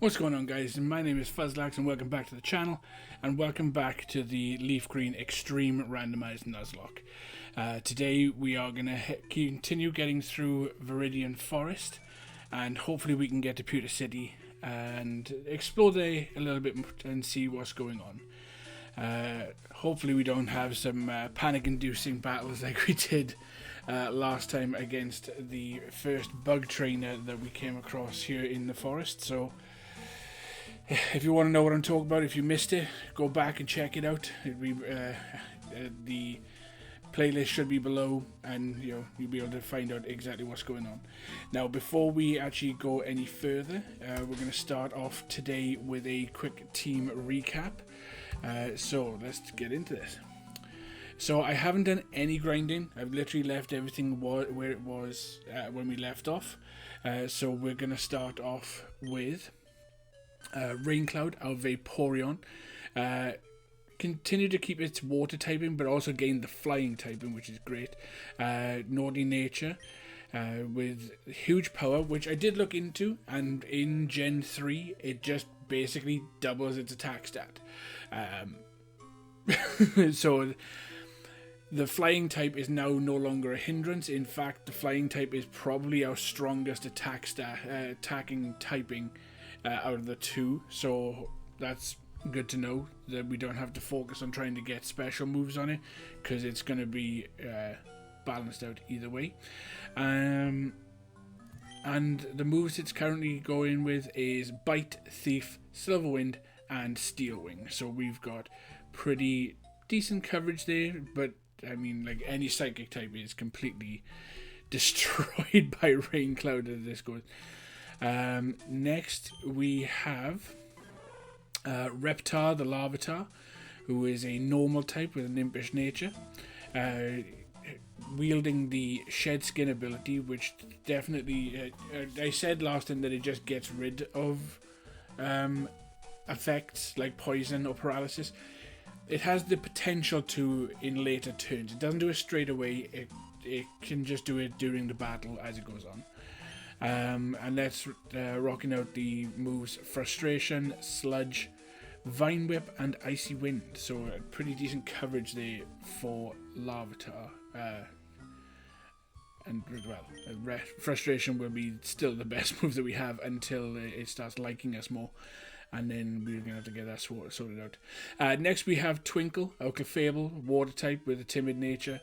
What's going on, guys? My name is Fuzzlax and welcome back to the channel, and welcome back to the Leaf Green Extreme Randomized Nuzlocke. Today we are going to continue getting through Viridian Forest, and hopefully we can get to Pewter City and explore there a little bit and see what's going on. Hopefully we don't have some panic-inducing battles like we did last time against the first bug trainer that we came across here in the forest. So if you want to know what I'm talking about, if you missed it, go back and check it out. The playlist should be below, and you'll be able to find out exactly what's going on. Now, before we actually go any further, we're going to start off today with a quick team recap. So let's get into this. So I haven't done any grinding. I've literally left everything where it was when we left off. So we're going to start off with Raincloud, our Vaporeon. Continue to keep its water typing, but also gain the flying typing, which is great. Naughty nature, with huge power, which I did look into, and in Gen 3 it just basically doubles its attack stat. So the flying type is now no longer a hindrance. In fact, the flying type is probably our strongest attacking typing out of the two, so that's good to know that we don't have to focus on trying to get special moves on it, because it's going to be balanced out either way. And the moves it's currently going with is Bite, Thief, Silver Wind, and Steel Wing. So we've got pretty decent coverage there, but I mean, like, any psychic type is completely destroyed by Raincloud as this goes. Next we have Reptar the Larvitar, who is a normal type with an impish nature, wielding the Shed Skin ability, which definitely, I said last time that it just gets rid of effects like poison or paralysis. It has the potential to in later turns. It doesn't do it straight away. It can just do it during the battle as it goes on. And that's rocking out the moves Frustration, Sludge, Vine Whip, and Icy Wind. So a pretty decent coverage there for Larvitar. And well, Frustration will be still the best move that we have until it starts liking us more, and then we're going to have to get that sorted out. Next we have Twinkle, our Clefable, water type with a timid nature,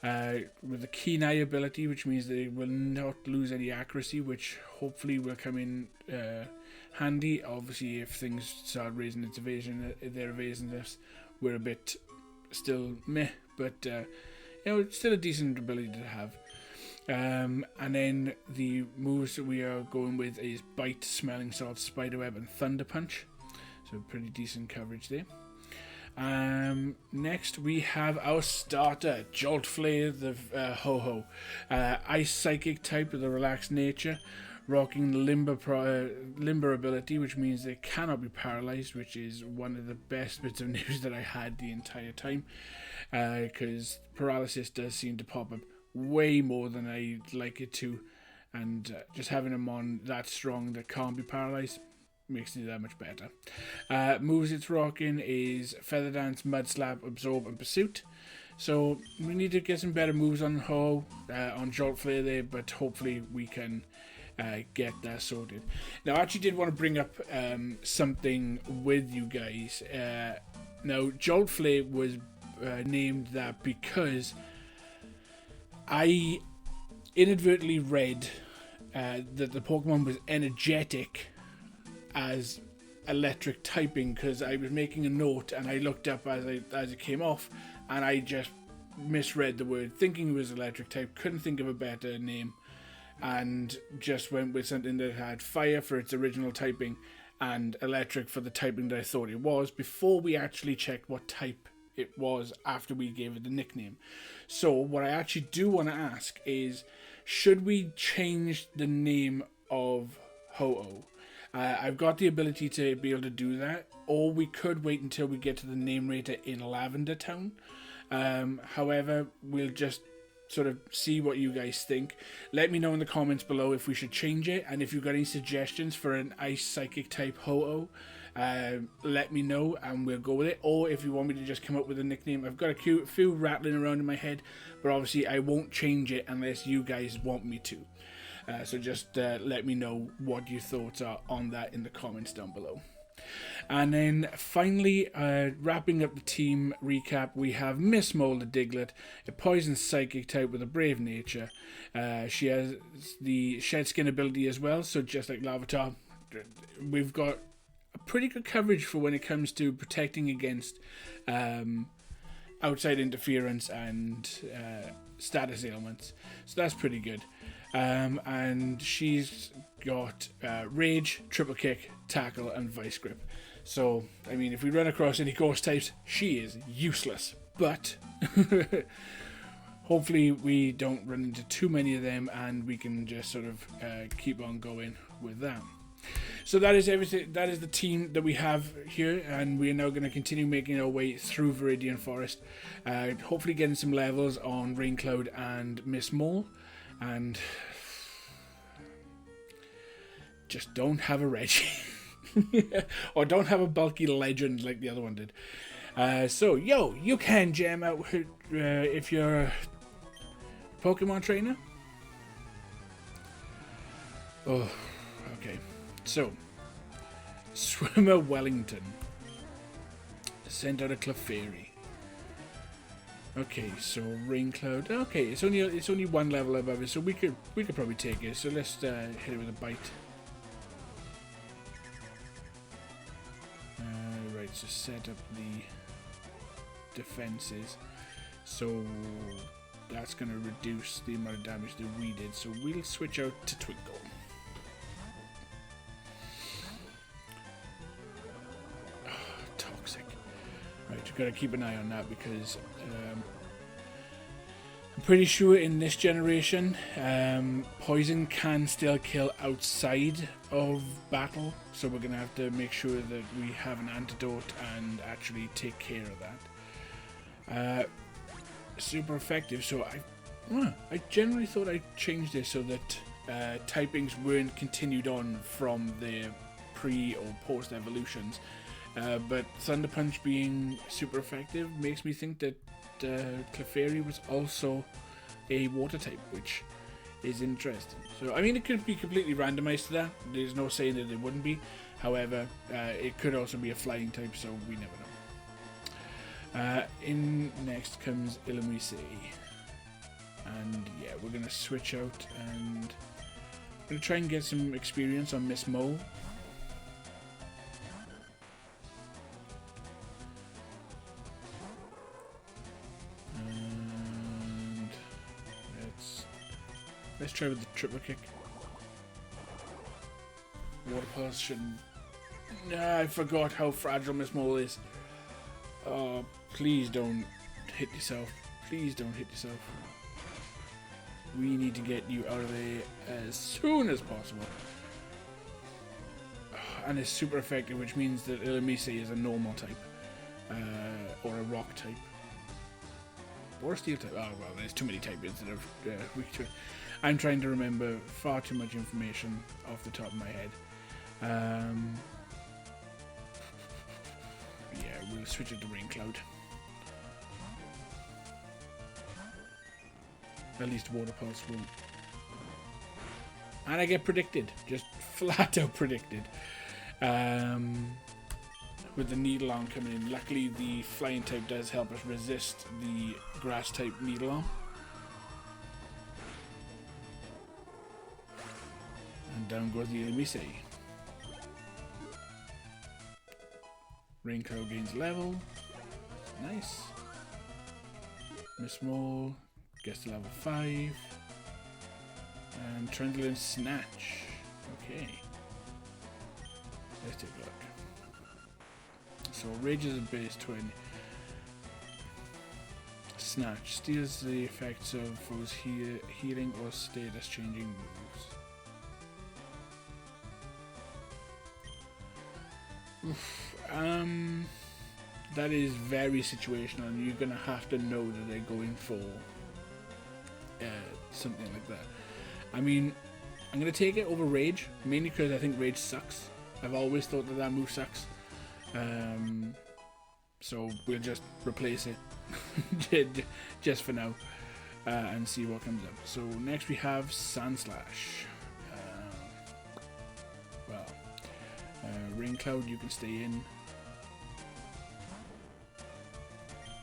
with a Keen Eye ability, which means they will not lose any accuracy, which hopefully will come in handy. Obviously, if things start raising its evasion, their evasiveness, we're a bit still meh, but it's still a decent ability to have. And then the moves that we are going with is Bite, Smelling Salt, Spiderweb, and Thunder Punch. So pretty decent coverage there. Next we have our starter, Jolt, Flair the Ho-Ho. Ice Psychic type with a relaxed nature, rocking the Limber ability, which means they cannot be paralyzed, which is one of the best bits of news that I had the entire time, because paralysis does seem to pop up way more than I'd like it to, and just having them on that strong that can't be paralyzed makes it that much better. Moves it's rocking is Feather Dance, Mud Slap, Absorb, and Pursuit. So we need to get some better moves on on Jolt Flair there, but hopefully we can get that sorted. Now I actually did want to bring up something with you guys. Now Jolt Flair was named that because I inadvertently read that the Pokemon was energetic as electric typing, because I was making a note and I looked up as it came off, and I just misread the word, thinking it was electric type, couldn't think of a better name, and just went with something that had fire for its original typing and electric for the typing that I thought it was, before we actually checked what type it was after we gave it the nickname. So what I actually do want to ask is, should we change the name of Ho-Oh? I've got the ability to be able to do that, or we could wait until we get to the name rater in Lavender Town. However, we'll just sort of see what you guys think. Let me know in the comments below if we should change it, and if you've got any suggestions for an Ice Psychic type Ho-Oh, let me know and we'll go with it. Or if you want me to just come up with a nickname, I've got a few rattling around in my head, but obviously I won't change it unless you guys want me to. So just let me know what your thoughts are on that in the comments down below. And then finally, wrapping up the team recap, we have Miss Mole the Diglett, a poison psychic type with a brave nature. She has the shed skin ability as well, so just like Larvitar, we've got a pretty good coverage for when it comes to protecting against outside interference and status ailments, so that's pretty good. And she's got Rage, Triple Kick, Tackle, and Vice Grip. So, I mean, if we run across any ghost types, she is useless. But hopefully we don't run into too many of them and we can just sort of keep on going with that. So that is everything. That is the team that we have here, and we are now going to continue making our way through Viridian Forest. Hopefully getting some levels on Raincloud and Miss Mole. And just don't have a Reggie. Or don't have a bulky legend like the other one did. So, you can jam out if you're a Pokemon trainer. Oh, okay. So, Swimmer Wellington sent out a Clefairy. Okay, so Raincloud. Okay, it's only one level above it, so we could probably take it. So let's hit it with a bite. Right, so set up the defenses. So that's going to reduce the amount of damage that we did. So we'll switch out to Twinkle. Oh, toxic. Right, you've got to keep an eye on that because I'm pretty sure in this generation, poison can still kill outside of battle, so we're going to have to make sure that we have an antidote and actually take care of that. Super effective, so I generally thought I changed this so that typings weren't continued on from their pre or post evolutions, but Thunder Punch being super effective makes me think that Clefairy was also a water type, which is interesting. So I mean, it could be completely randomized to that. There's no saying that it wouldn't be. However, it could also be a flying type, so we never know. In next comes Illumise, and yeah, we're gonna switch out and I'm gonna try and get some experience on Miss Mole. Let's try with the triple kick. Water Pulse shouldn't... Nah, I forgot how fragile Miss Mole is. Oh, please don't hit yourself. Please don't hit yourself. We need to get you out of there as soon as possible. And it's super effective, which means that Illumise is a normal type. Or a rock type. Or a steel type. Oh, well, there's too many types that are weak to it. I'm trying to remember far too much information off the top of my head. Yeah, we'll switch it to Raincloud. At least Water Pulse won't. And I get predicted. Just flat out predicted. With the Needle Arm coming in. Luckily, the Flying type does help us resist the Grass type Needle Arm. And down goes the Illumise. Raincloud gains level. Nice. Miss Mole gets to level 5. And Trundle and Snatch. Okay. Let's take a look. So Rage is a base 20. Snatch steals the effects of foes healing or status changing moves. That is very situational, and you're gonna have to know that they're going for something like that. I mean, I'm going to take it over Rage, mainly because I think Rage sucks. I've always thought that move sucks. So we'll just replace it just for now and see what comes up. So next we have Sunslash. Raincloud, you can stay in.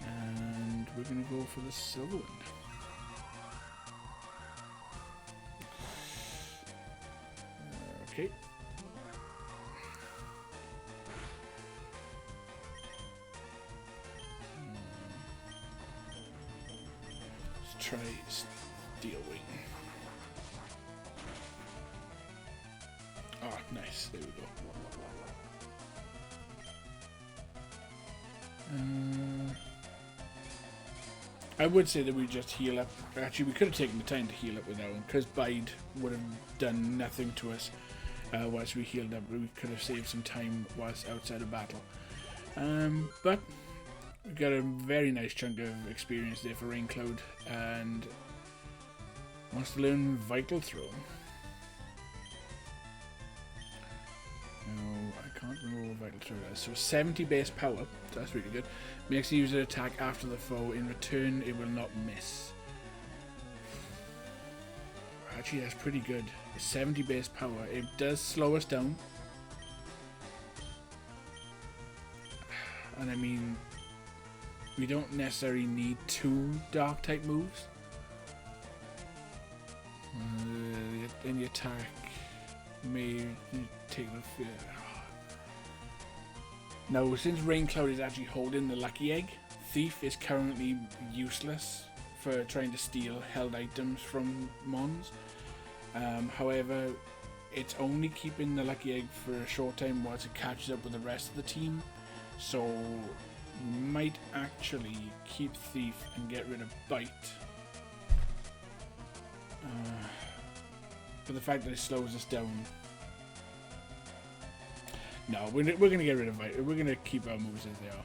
And we're going to go for the Silverwind. Okay. Let's try Steel Wing. Oh, nice. There we go. I would say that we just heal up. Actually, we could have taken the time to heal up with that one, because Bide would have done nothing to us whilst we healed up. We could have saved some time whilst outside of battle. But we got a very nice chunk of experience there for Raincloud, and wants to learn Vital Throw. No, I can't remember what Vital Throw does. So 70 base power, so that's really good. Makes the user attack after the foe. In return, it will not miss. Actually, that's pretty good. 70 base power. It does slow us down. And I mean, we don't necessarily need 2 dark type moves. Any attack may take the fear. Now, since Raincloud is actually holding the Lucky Egg, Thief is currently useless for trying to steal held items from Mons. However, it's only keeping the Lucky Egg for a short time whilst it catches up with the rest of the team. So, we might actually keep Thief and get rid of Bite. But the fact that it slows us down. No, we're going to get rid of Vital. We're going to keep our moves as they are.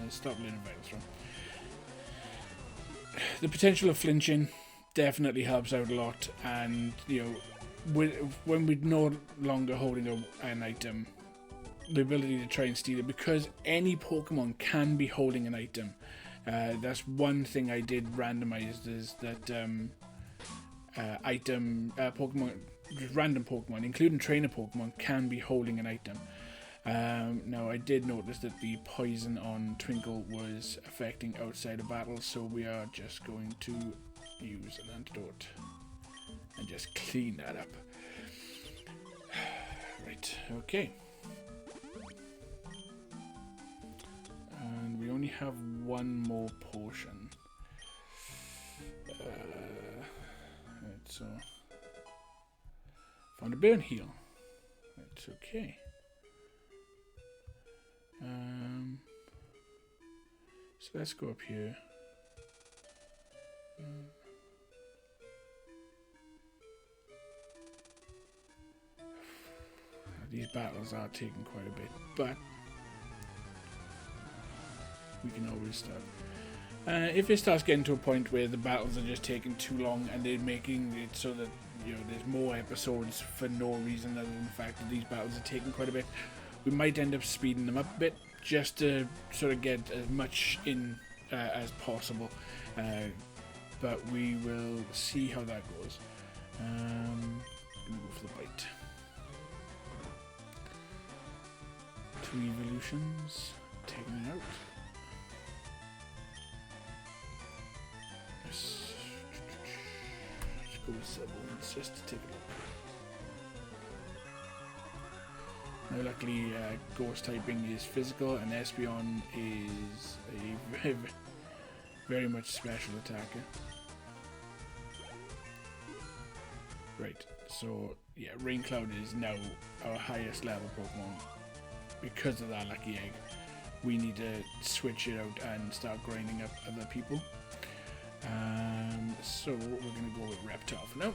Stop learning Vital Throw. The potential of flinching definitely helps out a lot, and you know, when we're no longer holding an item, the ability to try and steal it, because any Pokemon can be holding an item. That's one thing I did randomized, is that Pokemon, just random Pokemon, including trainer Pokemon, can be holding an item. Now, I did notice that the poison on Twinkle was affecting outside of battle, so we are just going to use an antidote and just clean that up. Right, okay. And we only have one more potion. Right, so found a burn heal. It's okay. So let's go up here. These battles are taking quite a bit, but we can always start. If it starts getting to a point where the battles are just taking too long and they're making it so that, you know, there's more episodes for no reason other than the fact that these battles are taking quite a bit, we might end up speeding them up a bit just to sort of get as much in as possible. But we will see how that goes. I'm gonna go for the bite. 2 evolutions, taking it out. Let's go with Silverwind just to take a look. Now, luckily, Ghost typing is physical, and Espeon is a very much special attacker. Right, so yeah, Raincloud is now our highest level Pokemon. Because of that Lucky Egg, we need to switch it out and start grinding up other people. So we're going to go with Reptile for now.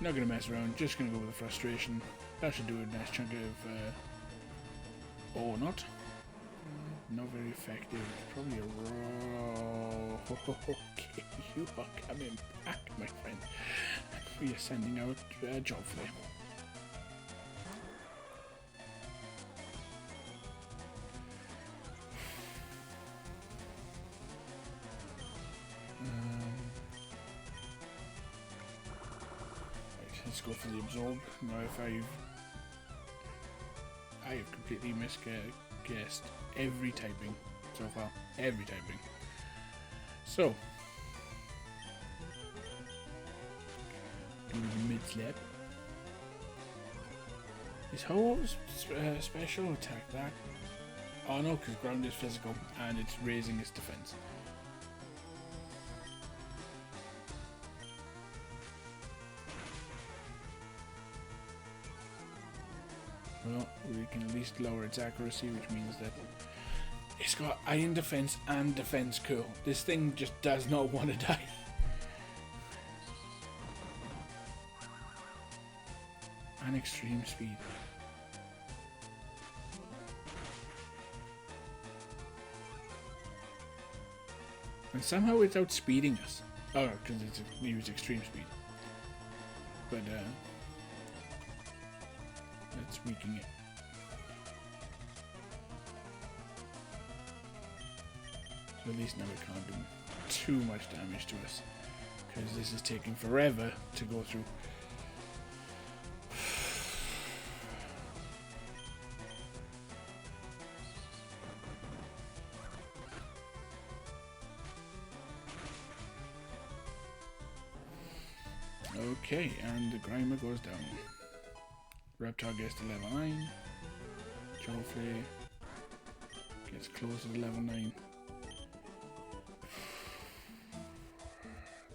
Not going to mess around, just going to go with the Frustration. That should do a nice chunk of Or not. Not very effective. Probably a raw. Okay, you are coming back, my friend. We are sending out Jolt Flair. Right, let's go for the absorb. Now if I have completely misguessed every typing so far. Every typing. So do the mid slap. Is Ho-Oh's special attack that? Oh no, because ground is physical and it's raising its defense. Well, we can at least lower its accuracy, which means that it's got iron defense and defense curl. This thing just does not want to die. And extreme speed. And somehow it's outspeeding us. Oh, because it's used extreme speed. But let's weaken it. So at least now it can't do too much damage to us, because this is taking forever to go through. Okay, and the Grimer goes down. Reptar gets to level 9. Jolt Flair gets closer to level 9.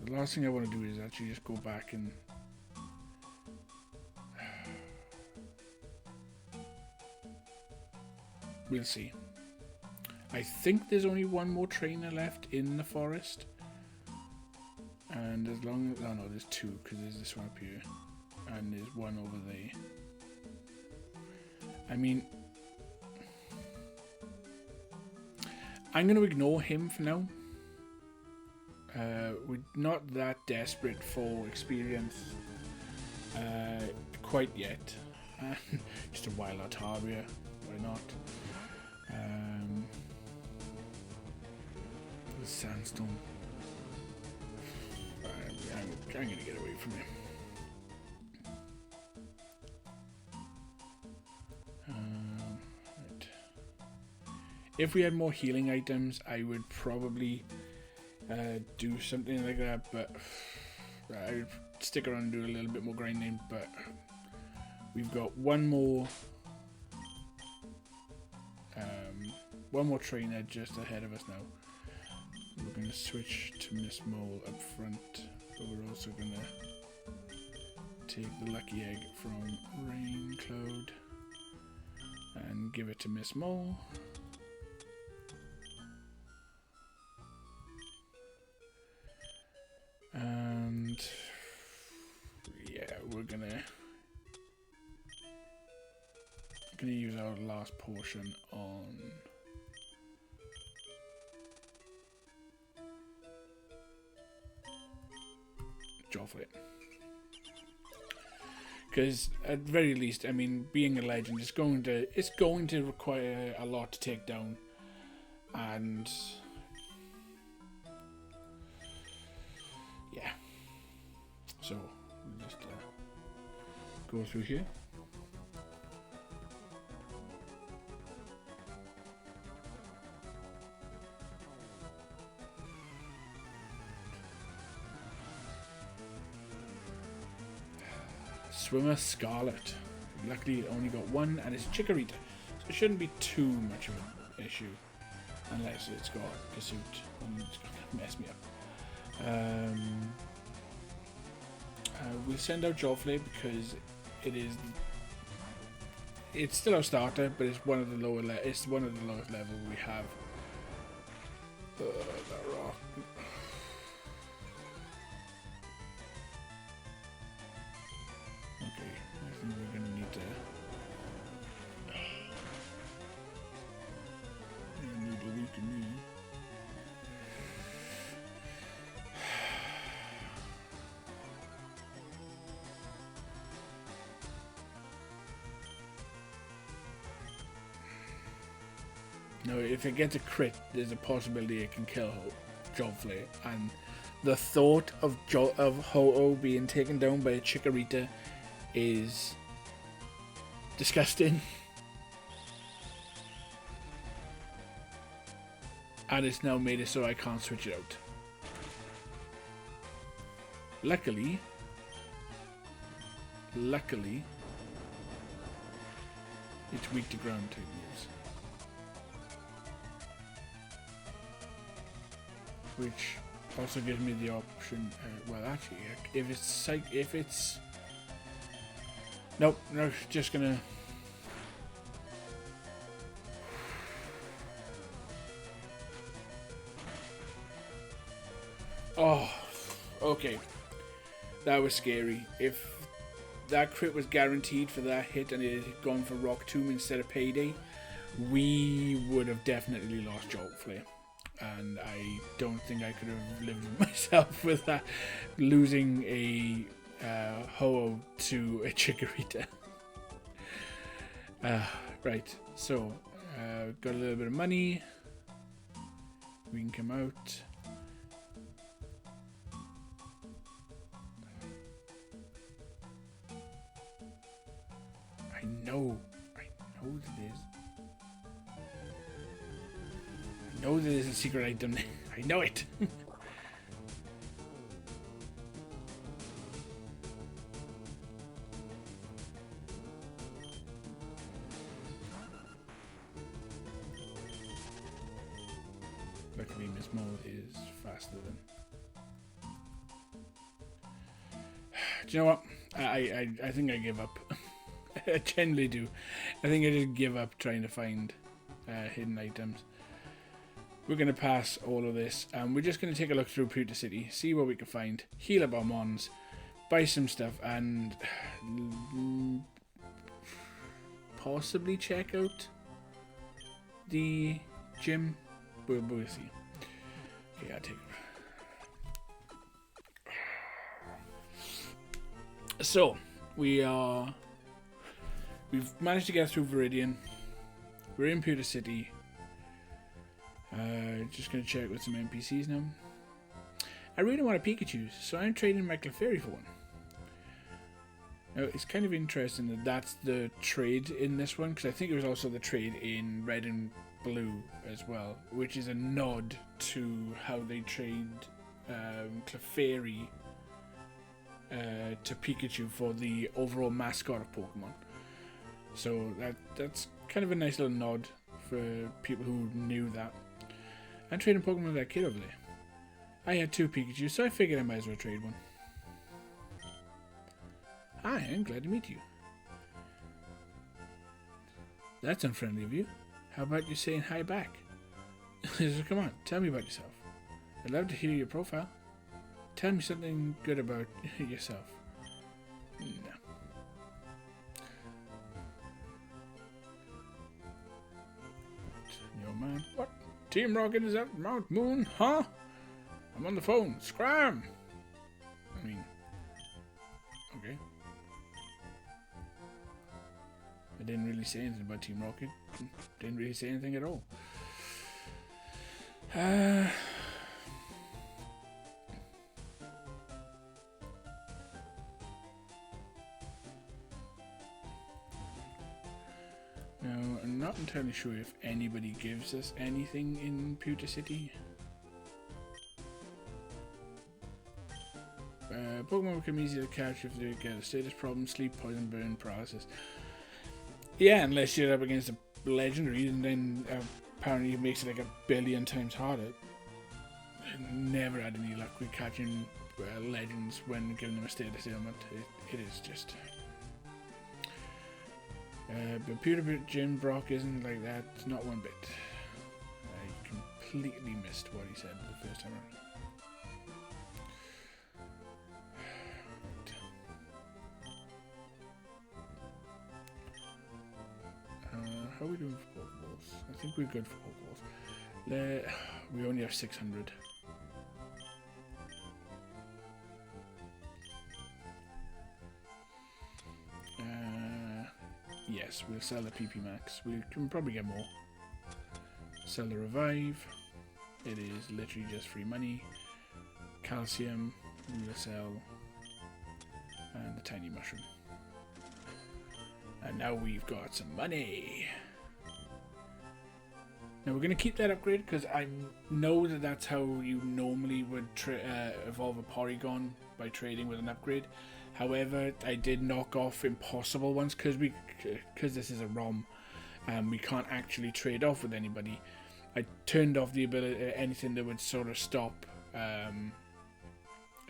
The last thing I want to do is actually just go back and we'll see. I think there's only one more trainer left in the forest. And as long as... oh no, there's two, because there's this one up here. And there's one over there. I mean... I'm going to ignore him for now. We're not that desperate for experience quite yet. Just a wild Altaria, why not? The Sandstorm. I'm gonna get away from him. Right. If we had more healing items, I would probably do something like that, but I would stick around and do a little bit more grinding. But we've got one more trainer just ahead of us now. We're going to switch to Miss Mole up front, but we're also going to take the lucky egg from Raincloud and give it to Miss Mole. And yeah, we're gonna use our last portion on Jolt Flair. Because at the very least, I mean, being a legend is going to require a lot to take down, and yeah. So we'll just go through here. Swimmer Scarlet. Luckily it only got one, and it's Chikorita, so it shouldn't be too much of an issue, unless it's got Pursuit and it's going to mess me up. We'll send out Jolt Flair because it's still our starter, but it's one of the lowest level we have. The rock. Okay, I think we're gonna need to Now, if it gets a crit, there's a possibility it can kill Jolt Flair. And the thought of Ho-Oh being taken down by a Chikorita is disgusting. And it's now made it so I can't switch it out. Luckily, it's weak to ground type moves. Which also gives me the option, well actually, if it's nope, no, just gonna oh, okay, that was scary. If that crit was guaranteed for that hit and it had gone for Rock Tomb instead of Payday, we would have definitely lost Jolt Flair. And I don't think I could have lived with myself with that, losing a Ho-Oh to a Chikorita. Right, so got a little bit of money. We can come out. I know there's a secret item. I know it. Luckily, Miss Mole is faster than. Do you know what? I think I give up. I generally do. I think I just give up trying to find hidden items. We're going to pass all of this, and we're just going to take a look through Pewter City, see what we can find, heal up our mons, buy some stuff, and possibly check out the gym. We'll see. Okay, I'll take it. So, we've managed to get through Viridian. We're in Pewter City. Just gonna check with some NPCs now. I really want a Pikachu, so I'm trading my Clefairy for one. Now, it's kind of interesting that that's the trade in this one, because I think it was also the trade in Red and Blue as well, which is a nod to how they trade Clefairy to Pikachu for the overall mascot of Pokemon. So that's kind of a nice little nod for people who knew that. I'm trading Pokemon with that kid over there. I had 2 Pikachu, so I figured I might as well trade one. Hi, I'm glad to meet you. That's unfriendly of you. How about you saying hi back? So come on, tell me about yourself. I'd love to hear your profile. Tell me something good about yourself. No. Yo, man. What? Team Rocket is at Mount Moon, huh? I'm on the phone. Scram! I mean, okay. I didn't really say anything about Team Rocket. Didn't really say anything at all. Now, I'm not entirely sure if anybody gives us anything in Pewter City. Pokemon become easier to catch if they get a status problem, sleep, poison, burn, paralysis. Yeah, unless you're up against a legendary, and then apparently it makes it like 1 billion times harder. Never had any luck with catching legends when giving them a status ailment. It is just. But Pewter Gym Brock isn't like that, not one bit. I completely missed what he said the first time around. How are we doing for Pokeballs? I think we're good for Pokeballs. We only have 600. Yes, we'll sell the PP Max. We can probably get more. Sell the revive. It is literally just free money. Calcium, ruler cell, and the tiny mushroom. And now we've got some money. Now we're going to keep that upgrade because I know that that's how you normally would evolve a Porygon, by trading with an upgrade. However, I did knock off impossible ones because this is a ROM and we can't actually trade off with anybody. I turned off the ability, anything that would sort of stop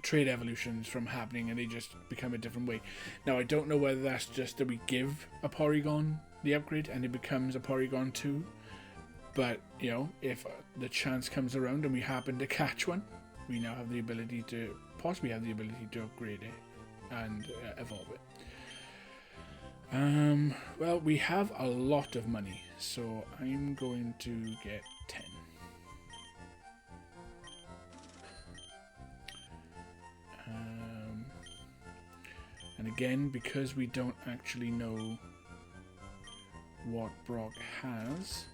trade evolutions from happening, and they just become a different way. Now I don't know whether that's just that we give a Porygon the upgrade and it becomes a Porygon 2. But, you know, if the chance comes around and we happen to catch one, we now have the ability to, possibly have the ability to upgrade it and evolve it. Well, we have a lot of money, so I'm going to get 10. And again, because we don't actually know what Brock has,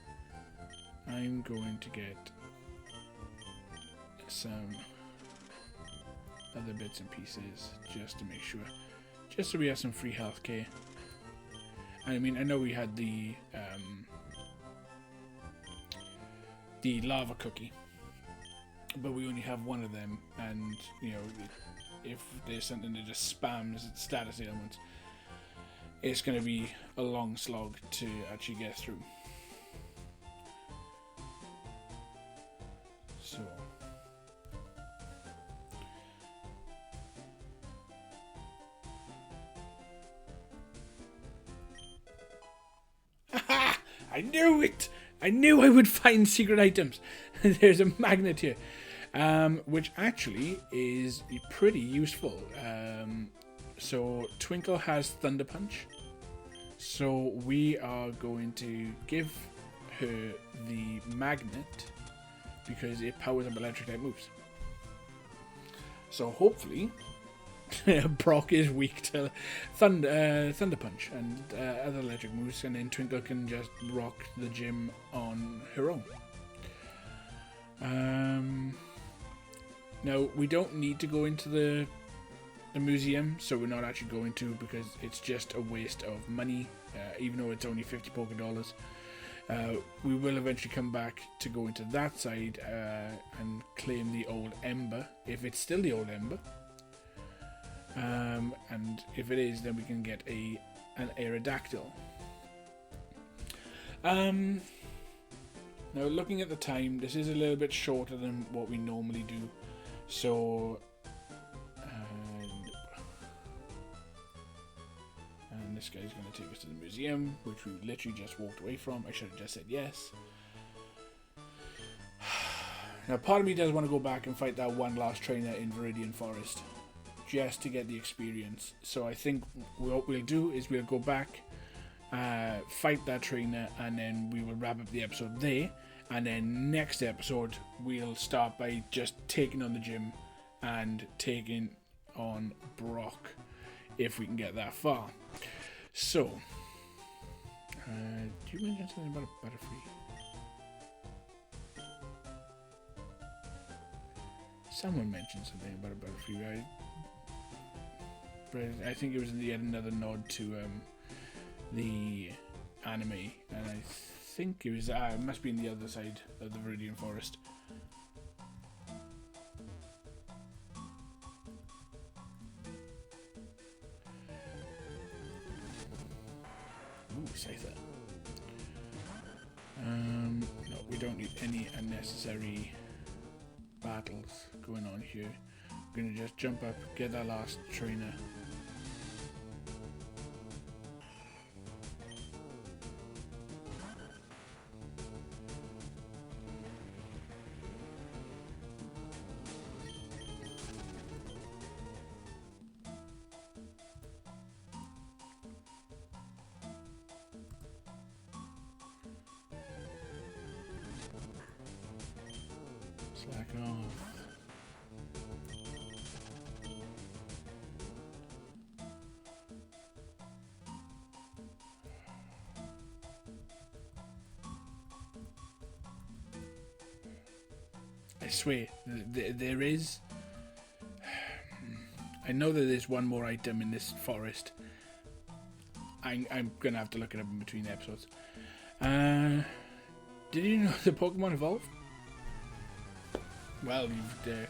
I'm going to get some other bits and pieces just to make sure, just so we have some free healthcare. I mean, I know we had the lava cookie, but we only have one of them, and you know, if there's something that just spams status ailments, it's going to be a long slog to actually get through. So I knew it! I knew I would find secret items. There's a magnet here, which actually is pretty useful. So Twinkle has Thunder Punch, so we are going to give her the magnet because it powers up electric type moves. So hopefully Brock is weak to Thunder Punch and other electric moves, and then Twinkle can just rock the gym on her own. Now we don't need to go into the museum, so we're not actually going to, because it's just a waste of money, even though it's only 50 Pokédollars. We will eventually come back to go into that side and claim the old Ember, if it's still the old Ember. And if it is, then we can get an Aerodactyl. Now looking at the time, this is a little bit shorter than what we normally do. So, and this guy's going to take us to the museum, which we literally just walked away from. I should have just said yes. Now part of me does want to go back and fight that one last trainer in Viridian Forest, just to get the experience. So I think what we'll do is we'll go back, fight that trainer, and then we will wrap up the episode there. And then next episode we'll start by just taking on the gym and taking on Brock, if we can get that far. So, do you mention something about a Butterfree? Someone mentioned something about a Butterfree, right? But I think it was yet another nod to the anime, and I think it was it must be in the other side of the Viridian Forest. Ooh, Scyther. No, we don't need any unnecessary battles going on here. We're gonna just jump up, get that last trainer. Slack off. I swear, there is... I know that there's one more item in this forest. I'm going to have to look it up in between episodes. Did you know the Pokemon evolve? Well, you've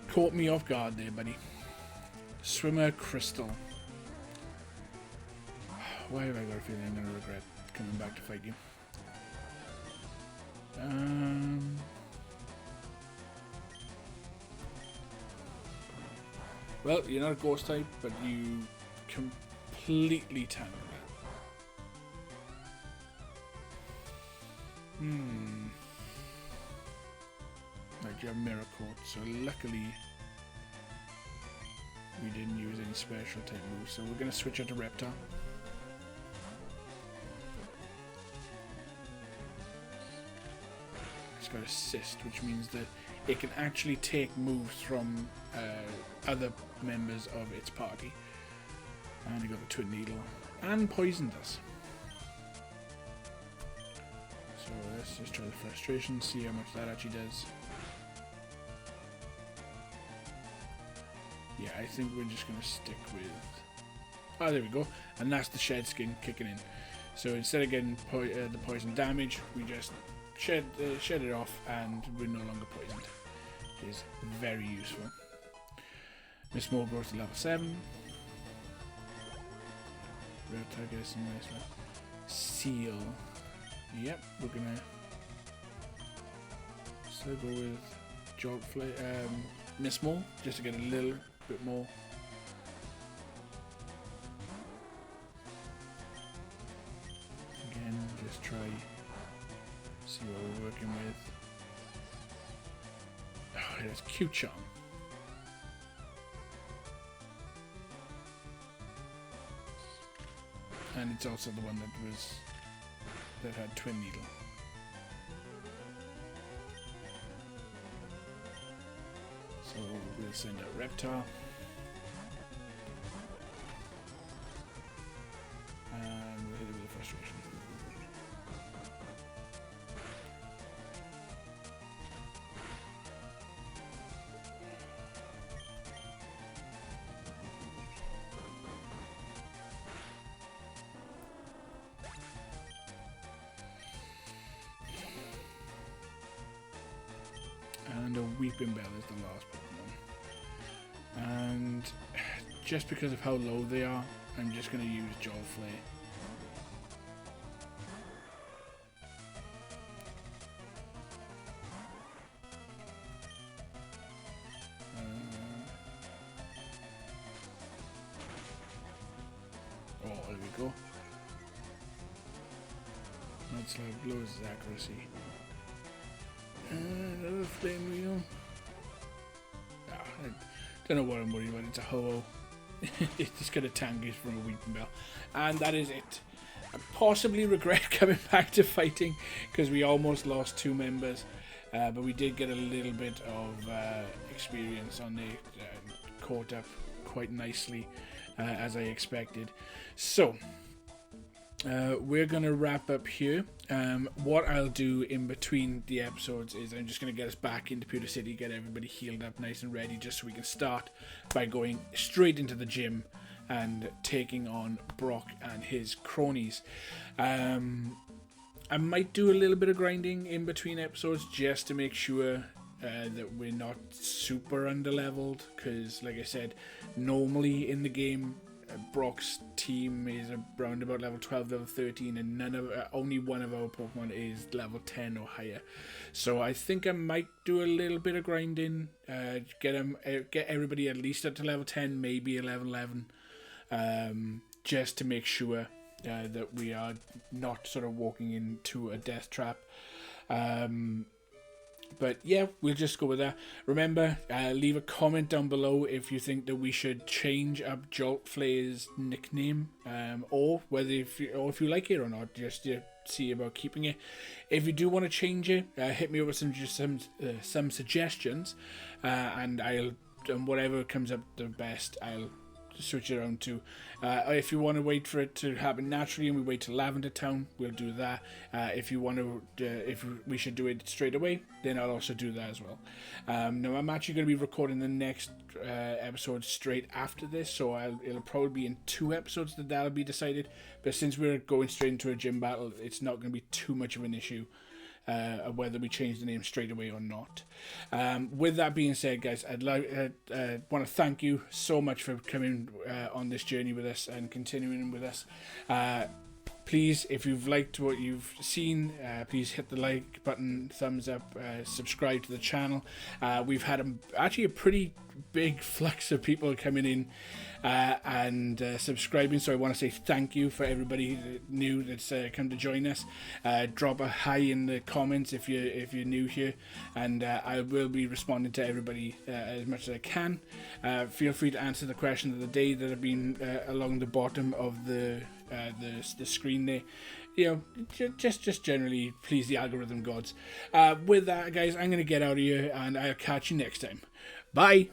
caught me off guard there, buddy. Swimmer Crystal. Why have I got a feeling I'm going to regret coming back to fight you? Well, you're not a ghost type, but you completely tangle that. Like you have Mirror Coat, so luckily we didn't use any special type moves, so we're going to switch out to Reptar. It's got Assist, which means that it can actually take moves from other members of its party. And you got the Twin Needle and poisoned us. So let's just try the Frustration, see how much that actually does. Yeah, I think we're just going to stick with... Oh, there we go. And that's the Shed Skin kicking in. So instead of getting the poison damage, we just shed it off and we're no longer poisoned. Which is very useful. Miss Moore grows to level 7. Real target is some nice one. Seal. Yep, we're going to still go with Jolt, Miss Moore, just to get a little bit more. Again, just try see what we're working with. Oh, there's Q-Charm. And it's also the one that had Twin Needle. So we'll send out Reptar. And we'll hit it with a Frustration. And a Weeping Bell is the last Pokemon. And just because of how low they are, I'm just going to use Jolt Flair. Oh, there we go. Nuzlocke blows his accuracy. Another Flame Wheel. I don't know what I'm worried about. It's a Ho-Oh. It's just going to tank it from a Weeping Bell. And that is it. I possibly regret coming back to fighting because we almost lost 2 members. But we did get a little bit of experience on the caught up quite nicely as I expected. So we're going to wrap up here. What I'll do in between the episodes is I'm just going to get us back into Pewter City, get everybody healed up nice and ready, just so we can start by going straight into the gym and taking on Brock and his cronies. I might do a little bit of grinding in between episodes just to make sure that we're not super underleveled, because like I said, normally in the game Brock's team is around about level 12, level 13, and only one of our Pokemon is level 10 or higher. So I think I might do a little bit of grinding, get everybody at least up to level 10, maybe a level 11, just to make sure that we are not sort of walking into a death trap. But yeah, we'll just go with that. Remember, leave a comment down below if you think that we should change up Jolt Flair's nickname, or if you like it or not. Just see about keeping it. If you do want to change it, hit me up with some suggestions, and whatever comes up the best, I'll switch it around too. If you want to wait for it to happen naturally and we wait till Lavender Town, we'll do that. If you want to, if we should do it straight away, then I'll also do that as well. Now I'm actually going to be recording the next episode straight after this, so it'll probably be in 2 episodes that'll be decided. But since we're going straight into a gym battle, it's not going to be too much of an issue. Whether we change the name straight away or not. With that being said, guys, I'd want to thank you so much for coming on this journey with us and continuing with us. Please, if you've liked what you've seen, please hit the like button, thumbs up, subscribe to the channel. We've had actually a pretty big flux of people coming in and subscribing, so I want to say thank you for everybody new that's come to join us. Drop a hi in the comments if you're new here, and I will be responding to everybody as much as I can. Feel free to answer the questions of the day that have been along the bottom of the screen there. You know, just generally please the algorithm gods. With that, guys, I'm going to get out of here, and I'll catch you next time. Bye.